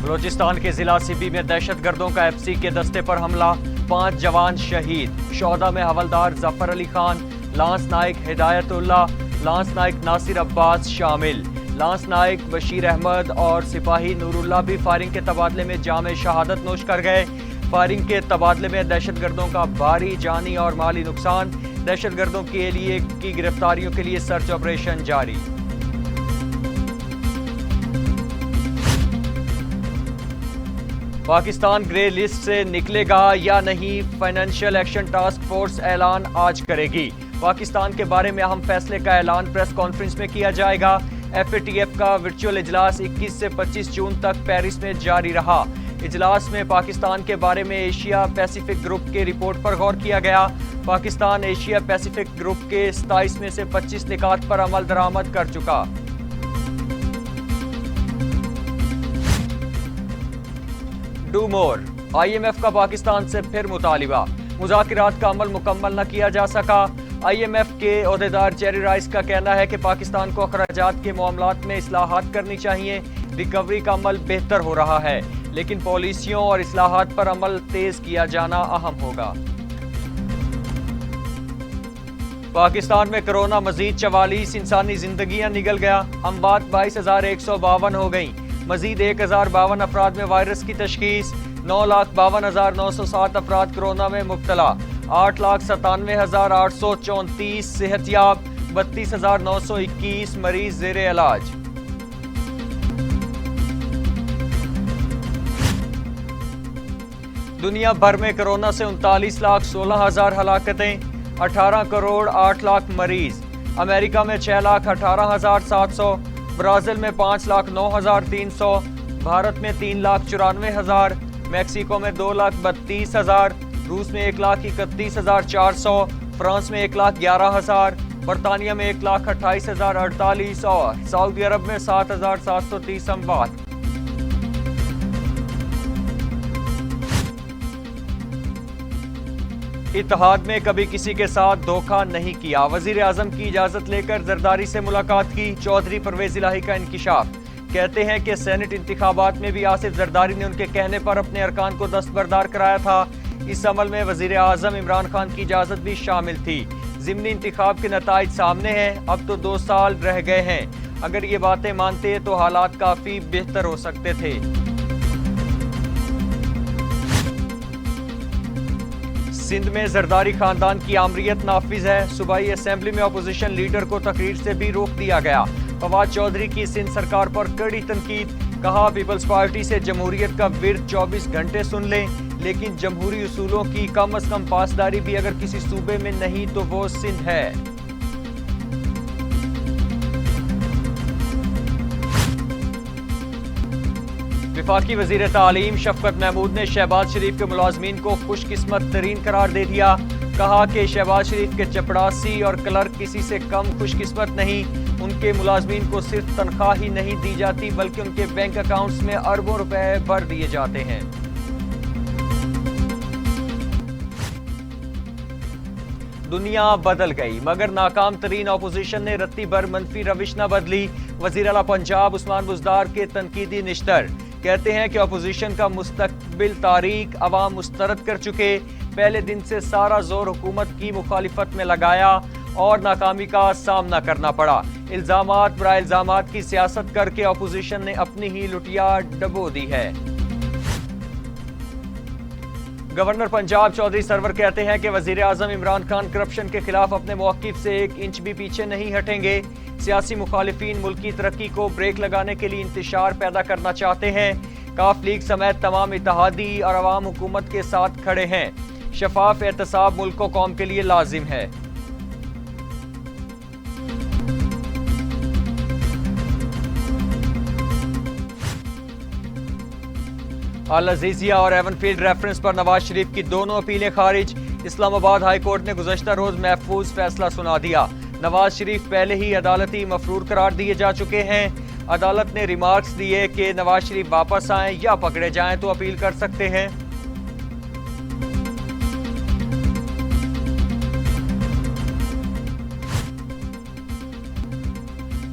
بلوچستان کے ضلع سبی میں دہشت گردوں کا ایف سی کے دستے پر حملہ، 5 جوان شہید، شہداء میں حوالدار ظفر علی خان، لانس نائک ہدایت اللہ، لانس نائک ناصر عباس شامل۔ لانس نائک بشیر احمد اور سپاہی نور اللہ بھی فائرنگ کے تبادلے میں جام شہادت نوش کر گئے۔ فائرنگ کے تبادلے میں دہشت گردوں کا بھاری جانی اور مالی نقصان، دہشت گردوں کے لیے کی گرفتاریوں کے لیے سرچ آپریشن جاری۔ پاکستان گرے لسٹ سے نکلے گا یا نہیں، فائنینشیل ایکشن ٹاسک فورس اعلان آج کرے گی۔ پاکستان کے بارے میں اہم فیصلے کا اعلان پریس کانفرنس میں کیا جائے گا۔ ایف اے ٹی ایف کا ورچوئل اجلاس 21 سے 25 جون تک پیرس میں جاری رہا۔ اجلاس میں پاکستان کے بارے میں ایشیا پیسیفک گروپ کے رپورٹ پر غور کیا گیا۔ پاکستان ایشیا پیسیفک گروپ کے 27 میں سے 25 نکات پر عمل درآمد کر چکا۔ Do more, I M F کا پاکستان سے پھر مطالبہ، مذاکرات کا عمل مکمل نہ کیا جا سکا۔ آئی ایم ایف کے عہدیدار جیری رائس کا کہنا ہے کہ پاکستان کو اخراجات کے معاملات میں اصلاحات کرنی چاہیے۔ ریکوری کا عمل بہتر ہو رہا ہے، لیکن پالیسیوں اور اصلاحات پر عمل تیز کیا جانا اہم ہوگا۔ پاکستان میں کرونا مزید 44 انسانی زندگیاں نگل گیا، اموات 22,152 ہو گئیں۔ مزید 1,052 افراد میں وائرس کی تشخیص، 9,52,907 افراد کرونا میں مبتلا، 8,97,834 صحت یاب، 32,921 مریض زیر علاج۔ دنیا بھر میں کرونا سے 39,16,000 ہلاکتیں، 18 کروڑ 8 لاکھ مریض۔ امریکہ میں 6,18,700، برازیل میں 5,09,300، بھارت میں 3,94,000، میکسیکو میں 2,32,000، روس میں 1,31,400، فرانس میں 1,11,000، برطانیہ میں 1,28,048 اور سعودی عرب میں 7,730 اموات۔ اتحاد میں کبھی کسی کے ساتھ دھوکہ نہیں کیا، وزیر اعظم کی اجازت لے کر زرداری سے ملاقات کی، چودھری پرویز الہی کا انکشاف۔ کہتے ہیں کہ سینٹ انتخابات میں بھی آصف زرداری نے ان کے کہنے پر اپنے ارکان کو دستبردار کرایا تھا۔ اس عمل میں وزیر اعظم عمران خان کی اجازت بھی شامل تھی۔ ضمنی انتخاب کے نتائج سامنے ہیں، اب تو 2 سال رہ گئے ہیں۔ اگر یہ باتیں مانتے تو حالات کافی بہتر ہو سکتے تھے۔ سندھ میں زرداری خاندان کی آمریت نافذ ہے، صوبائی اسمبلی میں اپوزیشن لیڈر کو تقریر سے بھی روک دیا گیا۔ فواد چودھری کی سندھ سرکار پر کڑی تنقید، کہا پیپلز پارٹی سے جمہوریت کا ورد 24 گھنٹے سن لیں، لیکن جمہوری اصولوں کی کم از کم پاسداری بھی اگر کسی صوبے میں نہیں تو وہ سندھ ہے۔ وفاقی وزیر تعلیم شفقت محمود نے شہباز شریف کے ملازمین کو خوش قسمت ترین قرار دے دیا۔ کہا کہ شہباز شریف کے چپڑاسی اور کلرک کسی سے کم خوش قسمت نہیں، ان کے ملازمین کو صرف تنخواہ ہی نہیں دی جاتی بلکہ ان کے بینک اکاؤنٹس میں اربوں روپے بھر دیے جاتے ہیں۔ دنیا بدل گئی مگر ناکام ترین اپوزیشن نے رتی بھر منفی روش نہ بدلی، وزیر اعلیٰ پنجاب عثمان بزدار کے تنقیدی نشتر۔ کہتے ہیں کہ اپوزیشن کا مستقبل تاریک، عوام مسترد کر چکے، پہلے دن سے سارا زور حکومت کی مخالفت میں لگایا اور ناکامی کا سامنا کرنا پڑا۔ الزامات برائے الزامات کی سیاست کر کے اپوزیشن نے اپنی ہی لٹیا ڈبو دی ہے۔ گورنر پنجاب چودھری سرور کہتے ہیں کہ وزیر اعظم عمران خان کرپشن کے خلاف اپنے موقف سے 1 انچ بھی پیچھے نہیں ہٹیں گے۔ سیاسی مخالفین ملکی ترقی کو بریک لگانے کے لیے انتشار پیدا کرنا چاہتے ہیں۔ کاف لیگ سمیت تمام اتحادی اور عوام حکومت کے ساتھ کھڑے ہیں۔ شفاف احتساب ملک و قوم کے لیے لازم ہے۔ العزیزیہ اور ایون فیلڈ ریفرنس پر نواز شریف کی دونوں اپیلیں خارج، اسلام آباد ہائی کورٹ نے گزشتہ روز محفوظ فیصلہ سنا دیا۔ نواز شریف پہلے ہی عدالتی مفرور قرار دیے جا چکے ہیں۔ عدالت نے ریمارکس دیے کہ نواز شریف واپس آئیں یا پکڑے جائیں تو اپیل کر سکتے ہیں۔